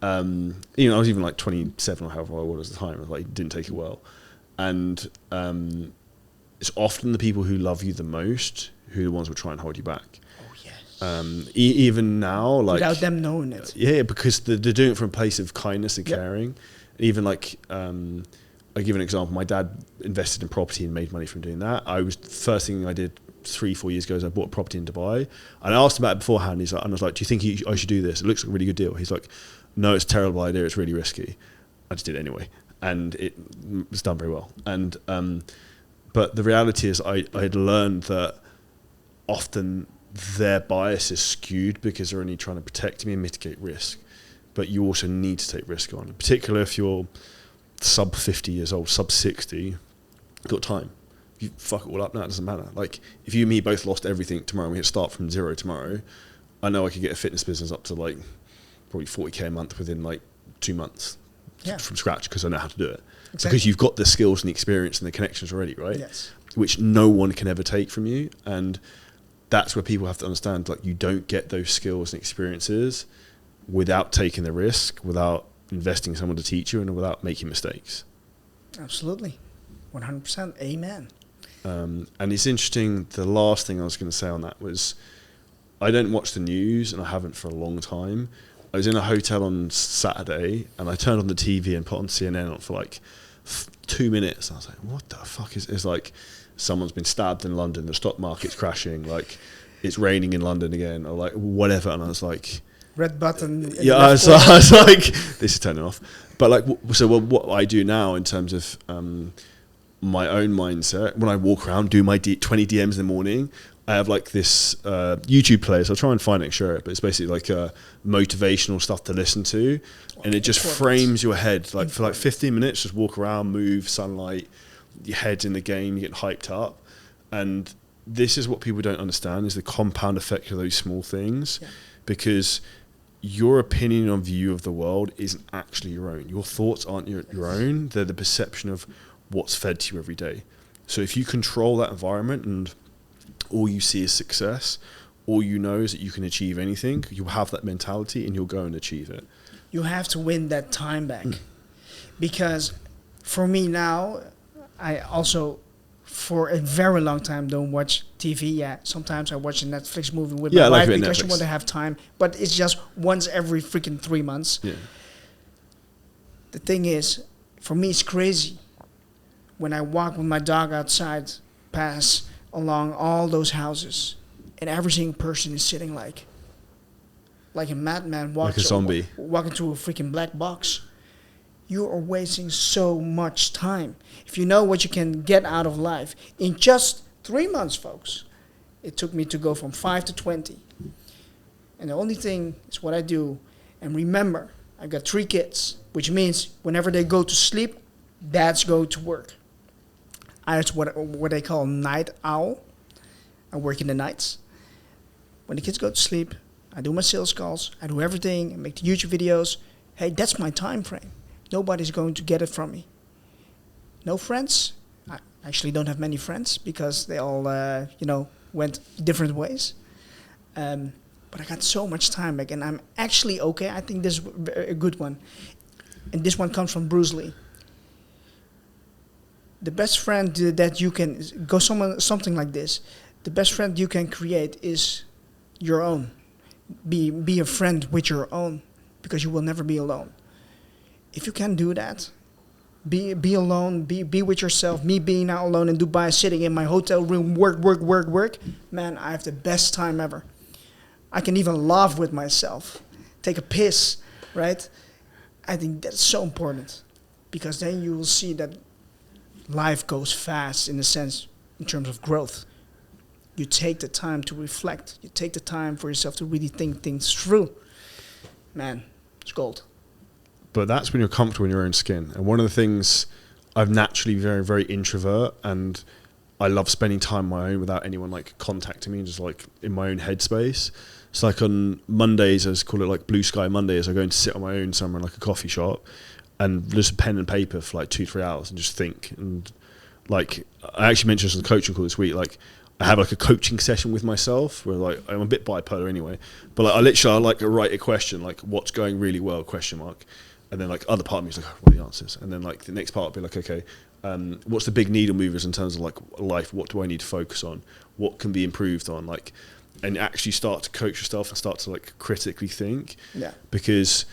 [SPEAKER 1] I was even like 27 or however I was at the time. I was like, didn't take it well. And it's often the people who love you the most who are the ones who try and hold you back.
[SPEAKER 2] Oh, yes.
[SPEAKER 1] Even now, like,
[SPEAKER 2] without them knowing it.
[SPEAKER 1] Yeah, because they're doing it from a place of kindness and caring. Even like, I give an example. My dad invested in property and made money from doing that. The first thing I did 3-4 years ago, I bought a property in Dubai, and I asked him about it beforehand. And I was like, "Do you think I should do this? It looks like a really good deal." He's like, "No, it's a terrible idea. It's really risky." I just did it anyway, and it was done very well. And but the reality is, I'd learned that often their bias is skewed because they're only trying to protect me and mitigate risk. But you also need to take risk on, particularly if you're sub 50 years old, sub 60, you've got time. If you fuck it all up now, it doesn't matter. Like, if you and me both lost everything tomorrow and we had to start from zero tomorrow, I know I could get a fitness business up to like probably 40k a month within like 2 months from scratch, because I know how to do it. Exactly. Because you've got the skills and the experience and the connections already, right?
[SPEAKER 2] Yes. Which
[SPEAKER 1] no one can ever take from you. And that's where people have to understand, like, you don't get those skills and experiences without taking the risk, without investing in someone to teach you, and without making mistakes.
[SPEAKER 2] Absolutely. 100%. Amen.
[SPEAKER 1] And it's interesting, the last thing I was going to say on that was, I don't watch the news, and I haven't for a long time. I was in a hotel on Saturday, and I turned on the TV and put on CNN on for like 2 minutes. And I was like, what the fuck is... It's like someone's been stabbed in London, the stock market's crashing, like it's raining in London again, or like whatever. And I was like...
[SPEAKER 2] Red button.
[SPEAKER 1] Yeah, I was like, this is turning off. But like, so what I do now in terms of my own mindset, when I walk around, do my 20 DMs in the morning, I have like this YouTube playlist. I'll try and find it and share it, but it's basically like motivational stuff to listen to, and it just frames your head. Like for like 15 minutes, just walk around, move, sunlight, your head's in the game, you get hyped up. And this is what people don't understand, is the compound effect of those small things, because your opinion or view of the world isn't actually your own. Your thoughts aren't your own. They're the perception of what's fed to you every day. So if you control that environment and all you see is success, all you know is that you can achieve anything, you'll have that mentality and you'll go and achieve it.
[SPEAKER 2] You have to win that time back. Because for me now, I also, for a very long time, don't watch TV. Yeah, sometimes I watch a Netflix movie with my wife because you want to have time. But it's just once every freaking 3 months.
[SPEAKER 1] Yeah.
[SPEAKER 2] The thing is, for me, it's crazy when I walk with my dog outside, pass along all those houses, and every single person is sitting like a madman,
[SPEAKER 1] like a zombie,
[SPEAKER 2] walking through a freaking black box. You are wasting so much time. If you know what you can get out of life in just 3 months, folks, it took me to go from 5 to 20. And the only thing is what I do. And remember, I've got 3 kids, which means whenever they go to sleep, dads go to work. I'm what they call night owl. I work in the nights. When the kids go to sleep, I do my sales calls, I do everything, I make the YouTube videos. Hey, that's my time frame. Nobody's going to get it from me. No friends. I actually don't have many friends because they all, went different ways. But I got so much time back, and I'm actually okay. I think this is a good one. And this one comes from Bruce Lee. The best friend that you can go something like this. The best friend you can create is your own. Be a friend with your own, because you will never be alone. If you can do that, be alone, be with yourself. Me being out alone in Dubai, sitting in my hotel room, work. Man, I have the best time ever. I can even laugh with myself, take a piss, right? I think that's so important, because then you will see that life goes fast in a sense, in terms of growth. You take the time to reflect. You take the time for yourself to really think things through. Man, it's gold.
[SPEAKER 1] But that's when you're comfortable in your own skin. And one of the things, I'm naturally very, very introvert, and I love spending time on my own without anyone like contacting me, just like in my own headspace. It's like on Mondays, I just call it like Blue Sky Mondays. I go and sit on my own somewhere in like a coffee shop and just a pen and paper for like 2-3 hours and just think. And like, I actually mentioned this on the coaching call this week, like I have like a coaching session with myself where like, I'm a bit bipolar anyway, but like I like write a question, like what's going really well, ? And then like other part of me is like, what are the answers? And then like the next part will be like, okay, what's the big needle movers in terms of like life? What do I need to focus on? What can be improved on? Like, and actually start to coach yourself and start to like critically think.
[SPEAKER 2] Yeah.
[SPEAKER 1] Because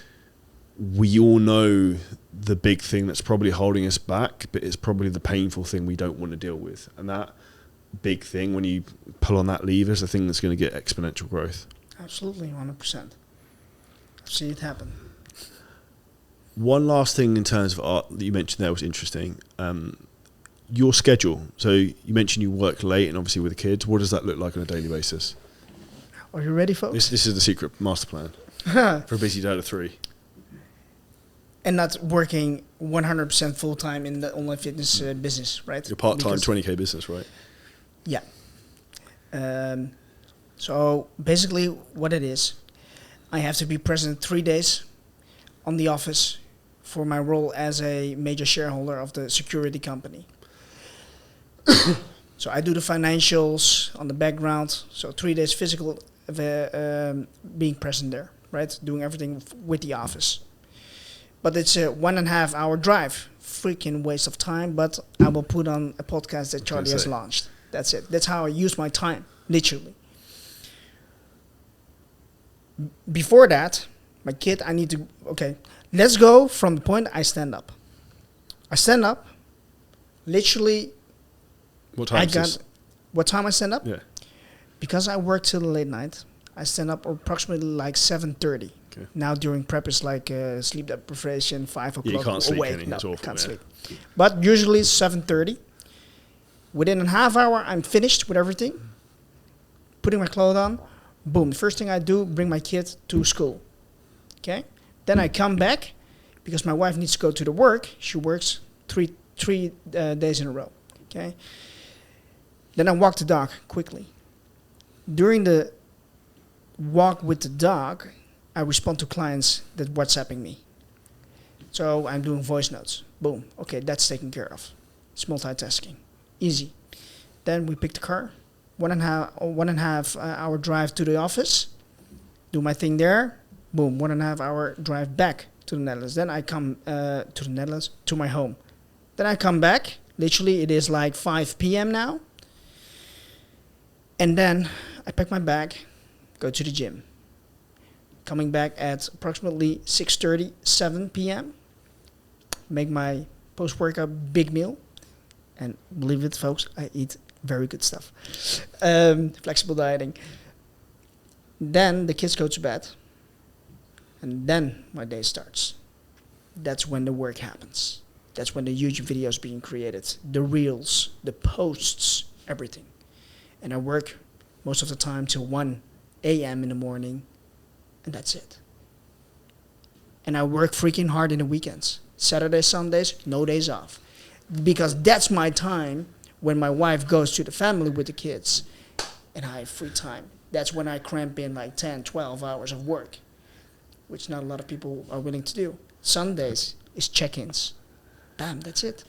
[SPEAKER 1] we all know the big thing that's probably holding us back, but it's probably the painful thing we don't want to deal with. And that big thing. When you pull on that lever, is the thing that's going to get exponential growth.
[SPEAKER 2] Absolutely, 100%. I've seen it happen.
[SPEAKER 1] One last thing in terms of art that you mentioned there was interesting. Your schedule. So you mentioned you work late, and obviously with the kids. What does that look like on a daily basis?
[SPEAKER 2] Are you ready, folks?
[SPEAKER 1] This is the secret master plan for a busy dad of 3.
[SPEAKER 2] And not working 100% full time in the online fitness business, right?
[SPEAKER 1] Your part-time
[SPEAKER 2] Because-
[SPEAKER 1] 20k business, right?
[SPEAKER 2] Yeah. So basically, what it is, I have to be present 3 days on the office for my role as a major shareholder of the security company. So I do the financials on the background. So 3 days physical being present there, right? Doing everything with the office. But it's a 1.5 hour drive. Freaking waste of time. But I will put on a podcast that Charlie has launched. That's it. That's how I use my time, literally. Before that, my kid, I need to, okay, let's go from the point I stand up. I stand up, literally.
[SPEAKER 1] What time is this?
[SPEAKER 2] What time I stand up?
[SPEAKER 1] Yeah.
[SPEAKER 2] Because I work till the late night, I stand up approximately like 7:30.
[SPEAKER 1] Okay.
[SPEAKER 2] Now during prep it's like sleep deprivation, 5 o'clock.
[SPEAKER 1] Yeah, you can't sleep,
[SPEAKER 2] awake.
[SPEAKER 1] can you?
[SPEAKER 2] No,
[SPEAKER 1] It's awful,
[SPEAKER 2] can't
[SPEAKER 1] yeah.
[SPEAKER 2] sleep. But usually it's 7:30. Within a half hour, I'm finished with everything. Putting my clothes on. Boom. The first thing I do, bring my kid to school. Okay? Then I come back because my wife needs to go to the work. She works three days in a row. Okay? Then I walk the dog quickly. During the walk with the dog, I respond to clients that WhatsApping me. So I'm doing voice notes. Boom. Okay, that's taken care of. It's multitasking. Easy. Then we pick the car. 1.5 hour drive to the office. Do my thing there. Boom. 1.5 hour drive back to the Netherlands. Then I come to the Netherlands, to my home. Then I come back. Literally, it is like 5 p.m. now. And then I pack my bag, go to the gym. Coming back at approximately 6:30, 7 p.m. Make my post-workout big meal. And believe it, folks, I eat very good stuff. Flexible dieting. Then the kids go to bed. And then my day starts. That's when the work happens. That's when the YouTube videos being created. The reels, the posts, everything. And I work most of the time till 1 a.m. in the morning. And that's it. And I work freaking hard in the weekends. Saturdays, Sundays, no days off. Because that's my time when my wife goes to the family with the kids. And I have free time. That's when I cramp in like 10, 12 hours of work. Which not a lot of people are willing to do. Sundays is check-ins. Bam, that's it.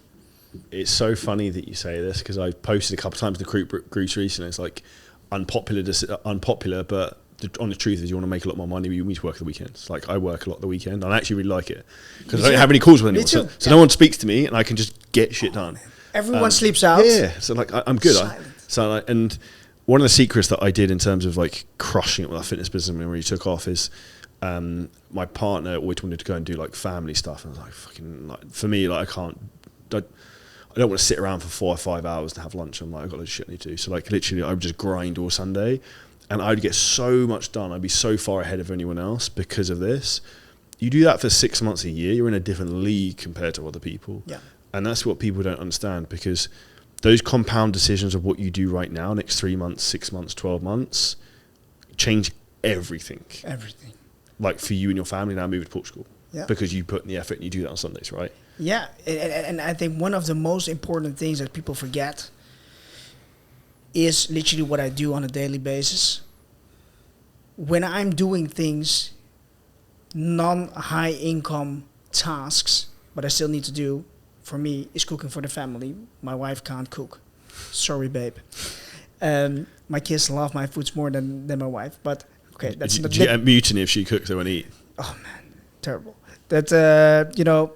[SPEAKER 1] It's so funny that you say this because I posted a couple of times in the groups recently. It's like unpopular, but on the truth is you want to make a lot more money, you need to work the weekends. Like I work a lot the weekend and I actually really like it because I don't have any calls with anyone. So no one speaks to me and I can just get shit done.
[SPEAKER 2] Everyone sleeps out.
[SPEAKER 1] Yeah, so like I'm good. And one of the secrets that I did in terms of like crushing it with our fitness business when we really took off is my partner always wanted to go and do like family stuff. And I was like, fucking, like, for me, like I don't want to sit around for 4 or 5 hours and have lunch. I'm like, I've got a shit I need to do. So like literally I would just grind all Sunday and I'd get so much done. I'd be so far ahead of anyone else because of this. You do that for 6 months a year, you're in a different league compared to other people.
[SPEAKER 2] Yeah.
[SPEAKER 1] And that's what people don't understand because those compound decisions of what you do right now, next 3 months, 6 months, 12 months, change everything.
[SPEAKER 2] Everything.
[SPEAKER 1] Like for you and your family now moving to Portugal.
[SPEAKER 2] Yeah.
[SPEAKER 1] Because you put in the effort and you do that on Sundays, right?
[SPEAKER 2] Yeah, and I think one of the most important things that people forget is literally what I do on a daily basis. When I'm doing things, non-high income tasks, but I still need to do, for me, is cooking for the family. My wife can't cook. Sorry, babe. My kids love my foods more than my wife, but okay, that's not...
[SPEAKER 1] Do you get mutiny if she cooks, they won't eat?
[SPEAKER 2] Oh, man, terrible. That, you know...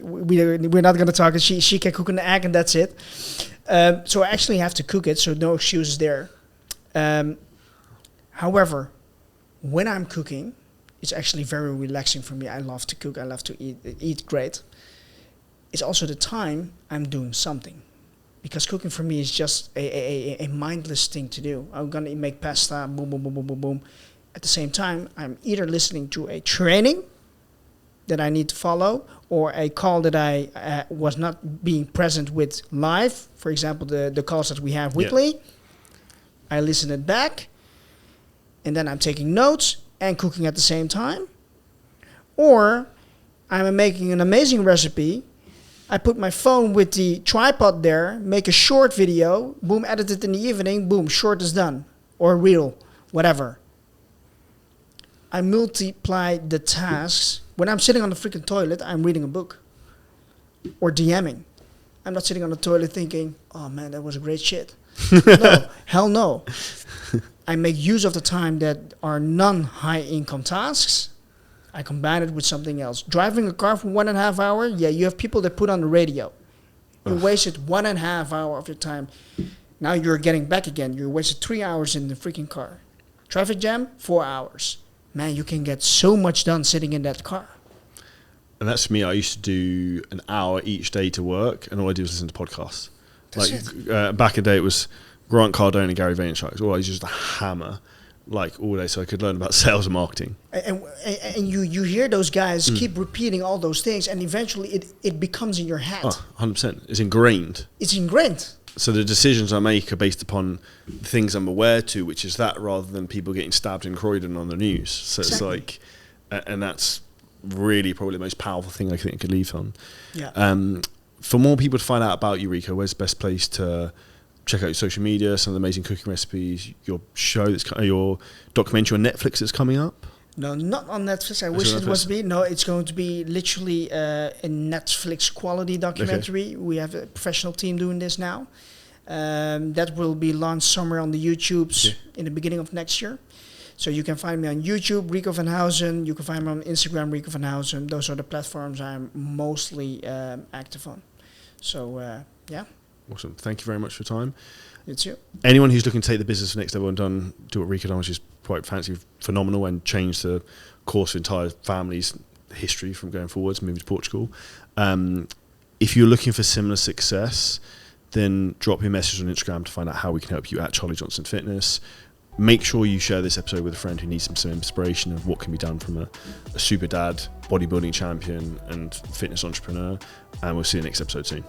[SPEAKER 2] We're not going to talk. She can cook an egg and that's it. So I actually have to cook it, so no excuses there. However, when I'm cooking, it's actually very relaxing for me. I love to cook. I love to eat great. It's also the time I'm doing something. because cooking for me is just a mindless thing to do. I'm going to make pasta, boom, boom, boom, boom, boom, boom. At the same time, I'm either listening to a training that I need to follow, or a call that I was not being present with live. For example, the calls that we have weekly. I listen it back, and then I'm taking notes and cooking at the same time. Or I'm making an amazing recipe. I put my phone with the tripod there, make a short video, boom, edit it in the evening, boom, short is done. Or reel, whatever. I multiply the tasks. When I'm sitting on the freaking toilet, I'm reading a book. Or DMing. I'm not sitting on the toilet thinking, oh man, that was a great shit. No, hell no. I make use of the time that are non-high income tasks. I combine it with something else. Driving a car for 1.5 hours, yeah, you have people that put on the radio. You wasted 1.5 hours of your time. Now you're getting back again. You wasted 3 hours in the freaking car. Traffic jam, 4 hours. Man, you can get so much done sitting in that car.
[SPEAKER 1] And that's me. I used to do an hour each day to work, and all I do is listen to podcasts. Back in the day, it was Grant Cardone and Gary Vaynerchuk. All I used to just a hammer, like all day, so I could learn about sales and marketing. And
[SPEAKER 2] you hear those guys keep repeating all those things, and eventually it becomes in your head.
[SPEAKER 1] 100%. It's ingrained.
[SPEAKER 2] It's ingrained.
[SPEAKER 1] So the decisions I make are based upon the things I'm aware to, which is that, rather than people getting stabbed in Croydon on the news. So exactly. It's like, and that's really probably the most powerful thing I think I could leave on.
[SPEAKER 2] Yeah.
[SPEAKER 1] For more people to find out about you, Rico, where's the best place to check out your social media, some of the amazing cooking recipes, your show, your documentary on Netflix that's coming up?
[SPEAKER 2] No, not on Netflix. I wish it was to be. No, it's going to be literally a Netflix quality documentary. Okay. We have a professional team doing this now. That will be launched somewhere on the YouTubes in the beginning of next year. So you can find me on YouTube, Rico van Huizen. You can find me on Instagram, Rico van Huizen. Those are the platforms I'm mostly active on. So, yeah.
[SPEAKER 1] Awesome. Thank you very much for your time.
[SPEAKER 2] It's you.
[SPEAKER 1] Anyone who's looking to take the business to the next level and do what Rico done, which is quite fancy, phenomenal, and change the course of entire family's history from going forwards, moving to Portugal. If you're looking for similar success, then drop me a message on Instagram to find out how we can help you at Charlie Johnson Fitness. Make sure you share this episode with a friend who needs some inspiration of what can be done from a super dad, bodybuilding champion, and fitness entrepreneur. And we'll see you next episode soon.